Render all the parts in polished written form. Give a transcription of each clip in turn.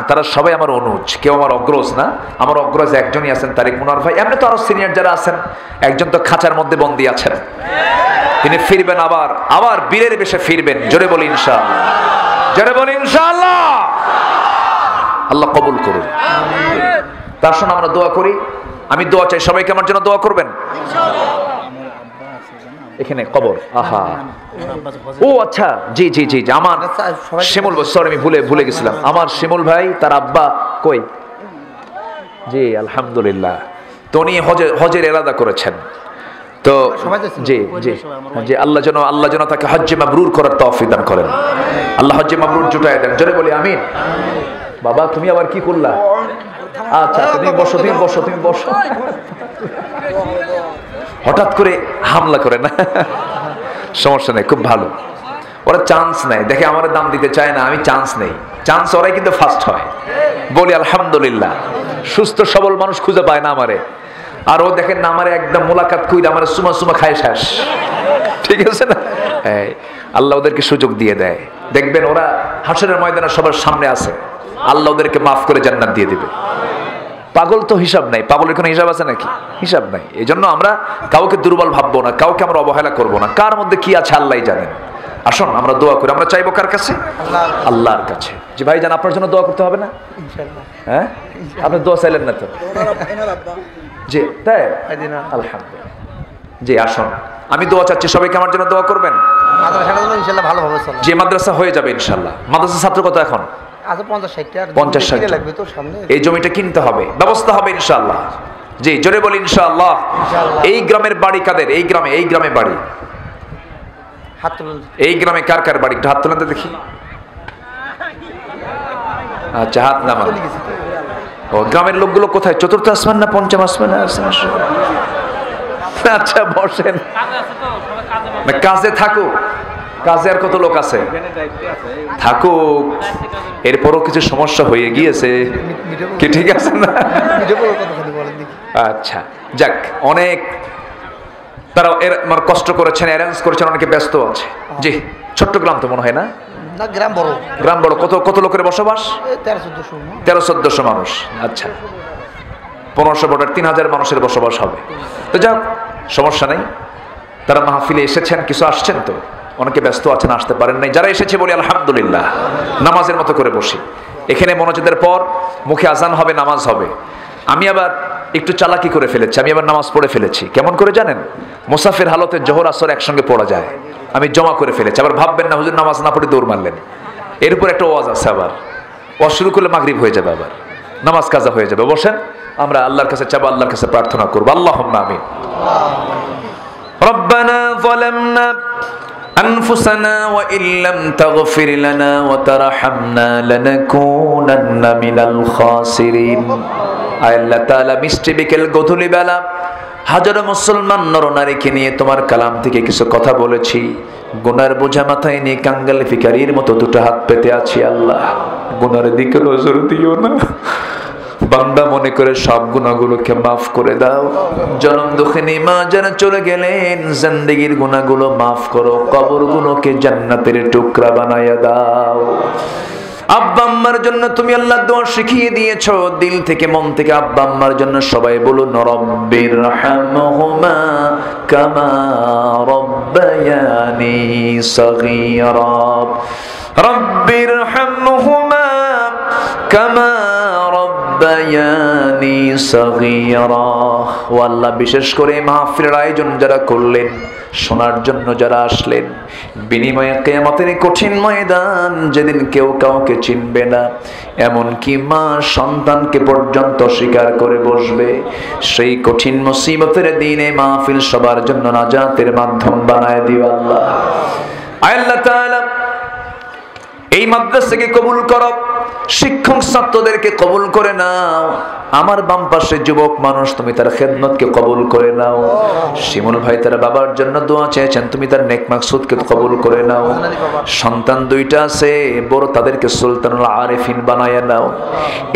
তারা সবাই আমার অনুজ, কেউ আমার অগ্রজ না। আমার অগ্রজ একজনই আছেন, তারিক মুনার ভাই। এমনি তো আরো সিনিয়র যারা আছেন, একজন তো খাঁচার মধ্যে বন্দী আছেন, তিনি ফিরবেন, আবার আবার বীরের বেশে ফিরবেন। জোরে বলি ইনশাআল্লাহ, জোরে বলি ইনশাআল্লাহ। আল্লাহ কবুল করুন। তার সঙ্গে আমরা দোয়া করি, আমি দোয়া চাই, সবাইকে আমার জন্য দোয়া করবেন। এখানে কবর, আহা, ও আচ্ছা, জি জি জি, আমার শিমুল, সরি আমি ভুলে গেছিলাম, আমার শিমুল ভাই তার আব্বা কই? জি আলহামদুলিল্লাহ, তো উনি হজের ইরাদা করেছেন, তো জি জি জি, আল্লাহ যেন তাকে হজ্জে মাবরুর করার তৌফিক দান করেন। আল্লাহ হজ্জে মাবরুর জুটায় দেন। জোরে বলি আমিন। বাবা তুমি আবার কি করলা? আচ্ছা তুমি বসো। হঠাৎ করে হামলা করে না, সমস্যা নেই, খুব ভালো। ওরা চান্স নেয়, দেখে আমার দাম দিতে চায় না, আমি চান্স নেই, চান্স ওরাই কিন্তু ফার্স্ট হয়। বলি আলহামদুলিল্লাহ। সুস্থ সবল মানুষ খুঁজে পায় না আমারে, আর ও দেখেন না আমারে একদম মোলাকাত কইরা আমার সুমা খায় শেষ। ঠিক আছে না? আল্লাহ ওদেরকে সুযোগ দিয়ে দেয়, দেখবেন ওরা হাসরের ময়দানে সবার সামনে আছে, আল্লাহ ওদেরকে মাফ করে জান্নাত দিয়ে দিবে। পাগল তো হিসাব নাই, পাগলের কোনো হিসাব আছে নাকি? হিসাব নাই। এই জন্য আমরা কাউকে দুর্বল ভাববো না, কাউকে আমরা অবহেলা করবো না। কার মধ্যে কি আছে আল্লাহই জানেন। আসুন আমরা দোয়া করি। আমরা চাইবো কার কাছে? আল্লাহর কাছে। জি ভাই জান, আপনার জন্য দোয়া করতে হবে না? হ্যাঁ, আপনি দোয়া চাইলেন না তো? জি তাই, আলহামদুলিল্লাহ। জি আসুন, আমি দোয়া চাচ্ছি, সবাইকে আমার জন্য দোয়া করবেন। যে মাদ্রাসা হয়ে যাবে ইনশাল্লাহ। মাদ্রাসা ছাত্র কত এখন? 50-60। এই জমিটা কিনতে হবে, ব্যবস্থা হবে ইনশাআল্লাহ। জি জোরে বলি ইনশাআল্লাহ। এই গ্রামের বাড়ি কাদের? এই গ্রামে বাড়ি, এই গ্রামে কার বাড়ি? একটু হাত তোলেন তো দেখি। আচ্ছা হাত নামান। ও গ্রামের লোকগুলো কোথায়? চতুর্থ আসমান না পঞ্চম আসমানে? আচ্ছা বসেন, কাজে থাকুক। কাজে আর কত লোক আছে? থাকুক, এরপরও কিছু সমস্যা হয়ে গিয়েছে কি? ঠিক আছে না? আচ্ছা যাক, অনেক তারা কষ্ট করেছেন, অ্যারেঞ্জ করেছেন, অনেকে ব্যস্ত আছে। জি ছোট্ট গ্রাম তো মনে হয় না? গ্রাম বড়। কত লোকের বসবাস? 1300-1400 মানুষ। আচ্ছা 1500 বর্ডার 3000 মানুষের বসবাস হবে। তো যাক সমস্যা নেই, তারা মাহফিলে এসেছেন, কিছু আসছেন, তো অনেকে ব্যস্ত আছেন, আসতে পারেন নাই। যারা এসেছে বলি আলহামদুলিল্লাহ। নামাজের মতো করে বসি। এখানে মনোযোগের পর মুখে আজান হবে, নামাজ হবে। আমি আবার একটু চালাকি করে ফেলেছি, আমি আবার নামাজ পড়ে ফেলেছি। কেমন করে জানেন? মুসাফির হালতে জোহর আসর একসঙ্গে পড়া যায়, আমি জমা করে ফেলেছি। আবার ভাববেন না হুজুর নামাজ না পড়ে দৌড় মারলেন। এরপর একটা ওয়াজ আছে, আবার ওয়াজ শুরু করলে মাগরিব হয়ে যাবে, আবার নামাজ কাজা হয়ে যাবে। বসেন, আমরা আল্লাহর কাছে চাবো, আল্লাহর কাছে প্রার্থনা করবো। আল্লাহুম্মা আমিন। রব্বানা যালামনা أنفسنا وإن لم تغفر لنا وترحمنا لنكونن من الخاسرين। আল্লাহ তাআলা মিষ্টি বিকেল গধূলি বেলা হাজারো মুসলমান নরনারীকে নিয়ে তোমার কালাম থেকে কিছু কথা বলেছি। গুনার বোঝা মাথায় নিয়ে কাঙ্গাল ফিকারির মতো দুটো হাত পেতে আছি। আল্লাহ গুনার দিকে নজর দিও না, বান্দা মনে করে সব গুনাহগুলোকে মাফ করে দাও। জনম দুঃখিনী মা যারা চলে গেলেন, জিন্দেগির গুনাহগুলো মাফ করো, কবরগুলোকে জান্নাতের টুকরা বানায়া দাও। আব্বা আম্মার জন্য তুমি আল্লাহ দোয়া শিখিয়ে দিয়েছো, দিল থেকে মন থেকে আব্বা আম্মার জন্য সবাই বলুন রব্বিরহামহুমা কামা রব্বায়ানি সগীরা। রব্বিরহামহুমা কামা রব্বায়ানি সগীরা। ও আল্লাহ, বিশেষ করে মাহফিলের আয়োজন যারা করলেন, শোনার জন্য যারা আসলেন, বিনিময়ে কিয়ামতের কঠিন ময়দান যেদিন কেউ কাউকে চিনবে না, এমনকি মা সন্তানকে পর্যন্ত স্বীকার করে বসবে, সেই কঠিন মুসিবতের দিনে মাহফিল সবার জন্য নাজাতের মাধ্যম বানায় দিও আল্লাহ। আল্লাহ তাআলা এই মাদ্রাসাকে কবুল করো, শিক্ষক ছাত্রদেরকে কবুল করে নাও। আমার বাম পাশে যুবক মানুষ, তুমি তার খেদমতকে কবুল করে নাও। শিমুল ভাই তার বাবার জন্য দোয়া চেয়েছেন, তুমি তার নেক মাকসুদকে কবুল করে নাও। সন্তান দুইটা আছে বড়, তাদেরকে সুলতানুল আরিফিন বানায় নাও।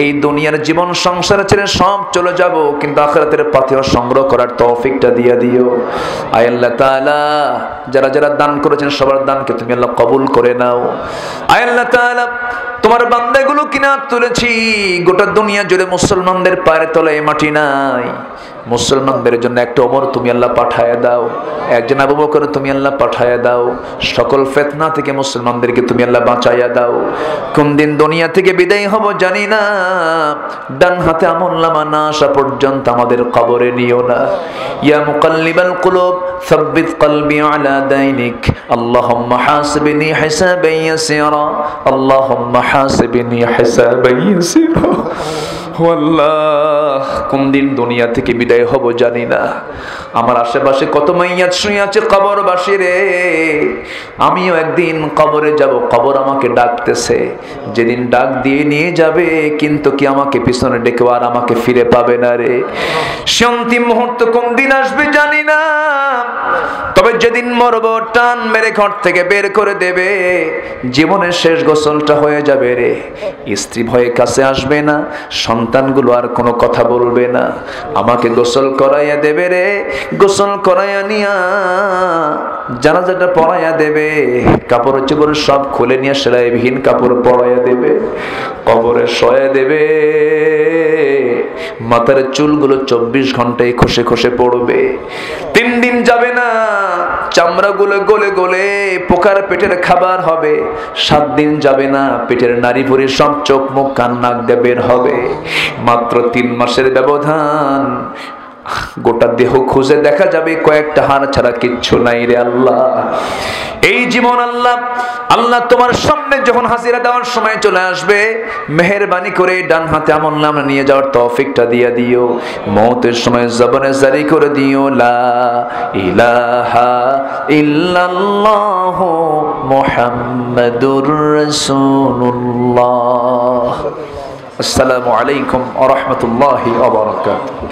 এই দুনিয়ার জীবন সংসার ছেড়ে সব চলে যাব, কিন্তু আখিরাতের পাথেয় সংগ্রহ করার তৌফিকটা দিয়ে দিও। আয় আল্লাহ তাআলা, যারা যারা দান করেছেন সবার দানকে তুমি আল্লাহ কবুল করে নাও। আয় আল্লাহ তাআলা, তোমার বান্দাগুলো কিনা তুলেছি, গোটা দুনিয়া জুড়ে মুসলমানদের পায়ের তলায় মাটি নাই। মুসলমানদের জন্য একটা ওমর তুমি আল্লাহ পাঠায়া দাও, একজন আবু বকর তুমি আল্লাহ পাঠায়া দাও। সকল ফিতনা থেকে মুসলমানদেরকে তুমি আল্লাহ বাঁচাইয়া দাও। কোন দিন দুনিয়া থেকে বিদায় হব জানি না, ডান হাতে আমলনামা না আসা পর্যন্ত আমাদের কবরে নিও না। ইয়া মুকাল্লিবাল কুলুব সাব্বিত কলবি আলা দাইনিক, আল্লাহুম্মা হাসিবনি হিসাবান ইয়াসিরা, আল্লাহুম্মা হাসিবনি হিসাবান ইয়াসিরা। আল্লাহ, কোন দিন দুনিয়া থেকে বিদায় হব জানি না। আমার আশেপাশে কত মাইয়াত শুয়ে আছে কবরবাসী রে, আমিও একদিন কবরে যাব, কবর আমাকে ডাকতেছে। যেদিন ডাক দিয়ে নিয়ে যাবে, কিন্তু কি আমাকে পিছনে ডেকে আর আমাকে ফিরে পাবে না রে। সে অন্তিম মুহূর্ত কোন দিন আসবে জানি না, তবে যেদিন মরব টান মেরে ঘর থেকে বের করে দেবে, জীবনের শেষ গোসলটা হয়ে যাবে রে। স্ত্রী ভয়ে কাছে আসবে না, সন্তানগুলো আর কোনো কথা বলবে না, আমাকে গোসল করাইয়া দেবে রে। গোসল করাইয়া নিয়া জানাজাটা পরাইয়া দেবে, কাপড় চোপড় সব খুলে নিয়ে সেলাইবিহীন কাপড় পরাইয়া দেবে, কবরে শোয়া দেবে। মাথার চুলগুলো 24 ঘন্টায় খসে খসে পড়বে। 3 দিন যাবে না, চামড়াগুলো গলে গলে পোকার পেটের খাবার হবে। 7 দিন যাবে না, পেটের নাড়ি ভুঁড়ি সব চোখ মুখ কান নাক দিয়ে বের হবে। মাত্র 3 মাসের ব্যবধান, গোটা দেহ খুঁজে দেখা যাবে কয়েকটা হাড় ছাড়া কিচ্ছু নাই রে আল্লাহ। এই জীবন আল্লাহ আল্লাহ তোমার সামনে যখন হাজিরা দেওয়ার সময় চলে আসবে, মেহেরবানি করে ডান হাতে আমলনামা নিয়ে যাওয়ার তৌফিকটা দিয়ে দিও। মওতের সময় জবানে জারি করে দিও, লা ইলাহা ইল্লাল্লাহু মুহাম্মাদুর রাসূলুল্লাহ। আসসালামু আলাইকুম ওয়া রাহমাতুল্লাহি ওয়া বারাকাতুহু।